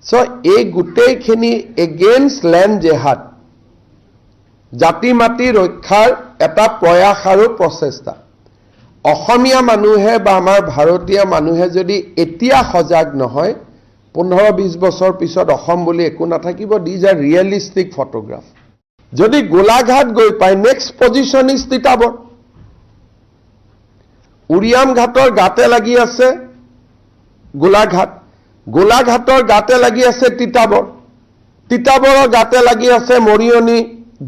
so এই গোটেইখিনি against land জেহাদ জাতি মাটি ৰক্ষাৰ এটা প্ৰয়াস আৰু প্ৰচেষ্টা অসমীয়া মানুহে বা আমাৰ ভাৰতীয় মানুহে যদি এতিয়া সজাগ নহয় 15-20 বছৰ পিছত অসম বুলি একো নাথাকিব দিজ আৰ ৰিয়েলিষ্টিক ফটোগ্ৰাফ যদি গোলাঘাট গৈ পায় নেক্সট পজিশন ইজ তিতাবৰ উৰিয়াম ঘাটৰ গাতে লাগি আছে গোলাঘাটৰ গাতে লাগি আছে তিতাবৰৰ গাতে লাগি আছে মৰিয়নি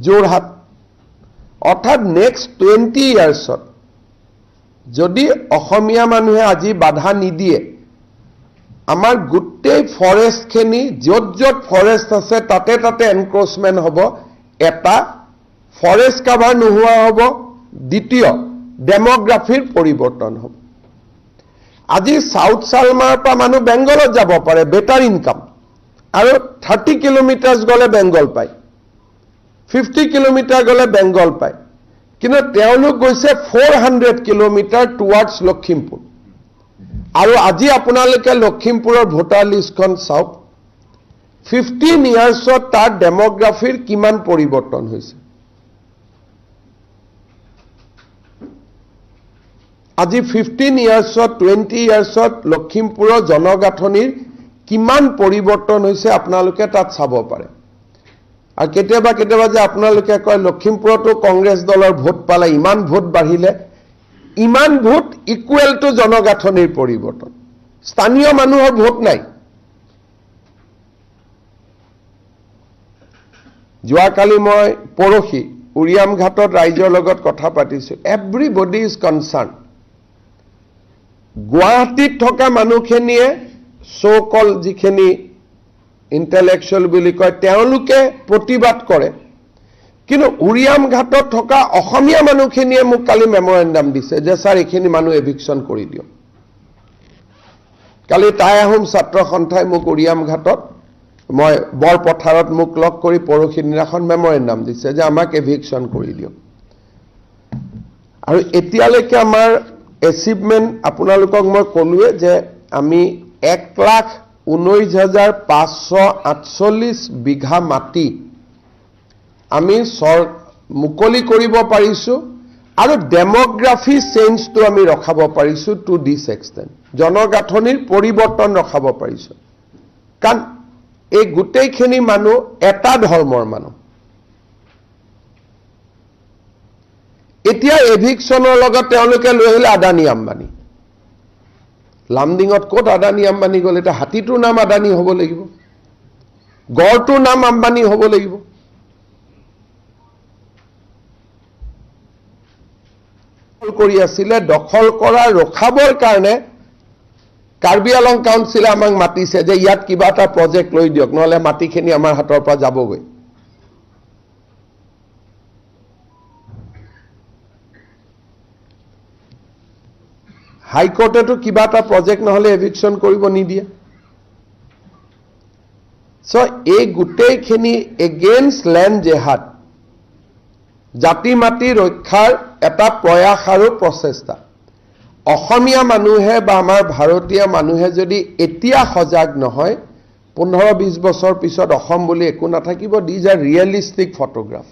যোৰহাট অৰ্থাৎ নেক্সট 20 ইয়াৰ্ছত যদি অসমীয়া মানুহে আজি বাধা নিদিয়ে আমাৰ গোটেই ফৰেষ্টখিনি য'ত ফৰেষ্ট আছে তাতে এনক্ৰোচমেন্ট হ'ব এটা ফৰেষ্ট কাভাৰ নোহোৱা হ'ব দ্বিতীয় ডেমোগ্ৰাফিৰ পৰিৱৰ্তন হ'ব আজি সাউথ সালমাৰ পৰা মানুহ বেংগলত যাব পাৰে বেটাৰ ইনকাম আৰু 30 কিলোমিটাৰ গলে বেংগল পায় 50 কিলোমিটাৰ গলে বেংগল পায় কিন্তু তেওঁলোক গৈছে 400 কিলোমিটাৰ টুৱাৰ্ডছ লখিমপুৰ আৰু আজি আপোনালোকে লখিমপুৰৰ ভোটাৰ লিষ্টখন চাওক 15 ইয়াৰ্ছত তাৰ ডেমোগ্ৰাফিৰ কিমান পৰিৱৰ্তন হৈছে আজি 15 ইয়াৰ্ছত 20 ইয়াৰ্ছত লখিমপুৰৰ জনগাঁথনিৰ কিমান পৰিৱৰ্তন হৈছে আপোনালোকে তাত চাব পাৰে আৰু কেতিয়াবা যে আপোনালোকে কয় লখিমপুৰতো কংগ্ৰেছ দলৰ ভোট পালে ইমান ভোট বাঢ়িলে ইমান ভোট ইকুৱেল টু জনগাঁথনিৰ পৰিৱৰ্তন স্থানীয় মানুহৰ ভোট নাই যোৱাকালি মই পৰহি উৰিয়াম ঘাটত ৰাইজৰ লগত কথা পাতিছো এভৰিবডি ইজ কনচাৰ্ন গুৱাহাটীত থকা মানুহখিনিয়ে সো কল যিখিনি ইন্টেলেকচুৱেল বুলি কয় তেওঁলোকে প্ৰতিবাদ কৰে কিন্তু উৰিয়াম ঘাটত থকা অসমীয়া মানুহখিনিয়ে মোক কালি মেমৰেন্ডাম দিছে যে স্যাৰ এখিনি মানুহ এভিকশন কৰি দিও কালি টাই আহোম ছাত্ৰ সন্থাই মোক উৰিয়াম ঘাটত মই বৰপথাৰত মোক লগ কৰি পৰহি দিনাখন মেমৰেন্ডাম দিছে যে আমাক এভিকশন কৰি দিও আৰু এতিয়ালৈকে আমাৰ এচিভমেন্ট আপোনালোকক মই কলোৱে যে আমি 1,19,548 বিঘা মাটি আমি মুকলি কৰিব পাৰিছো আৰু ডেমোগ্ৰাফি চেঞ্জটো আমি ৰখাব পাৰিছো টু দিস এক্সটেন্ট জনগাঁথনিৰ পৰিৱৰ্তন ৰখাব পাৰিছো কাৰণ এই গোটেইখিনি মানুহ এটা ধৰ্মৰ মানুহ এতিয়া এভিকশনৰ লগত তেওঁলোকে লৈ আহিলে আদানী আম্বানী লামডিঙত ক'ত আদানী আম্বানী গ'ল এটা হাতীটোৰ নাম আদানী হ'ব লাগিব গড়টোৰ নাম আম্বানী হ'ব লাগিব কৰি আছিলে দখল কৰা ৰখাবৰ কাৰণে কাৰ্বি আলং কাউন্সিলে আমাক মাতিছে যে ইয়াত কিবা এটা প্ৰজেক্ট লৈ দিয়ক নহলে মাটিখিনি আমাৰ হাতৰ পৰা যাবগৈ হাইকোৰ্টেটো কিবা এটা প্ৰজেক্ট নহলে এভিকশন কৰিব নিদিয়ে সো এই গোটেইখিনি এগেইনষ্ট ল্যান্ড জেহাদ জাতি মাটি ৰক্ষাৰ এটা প্ৰয়াস আৰু প্ৰচেষ্টা অসমীয়া মানুহে বা আমাৰ ভাৰতীয় মানুহে যদি এতিয়া সজাগ নহয় 15-20 বছৰ পিছত অসম বুলি একো নাথাকিব দিজ আৰ ৰিয়েলিষ্টিক ফটোগ্ৰাফ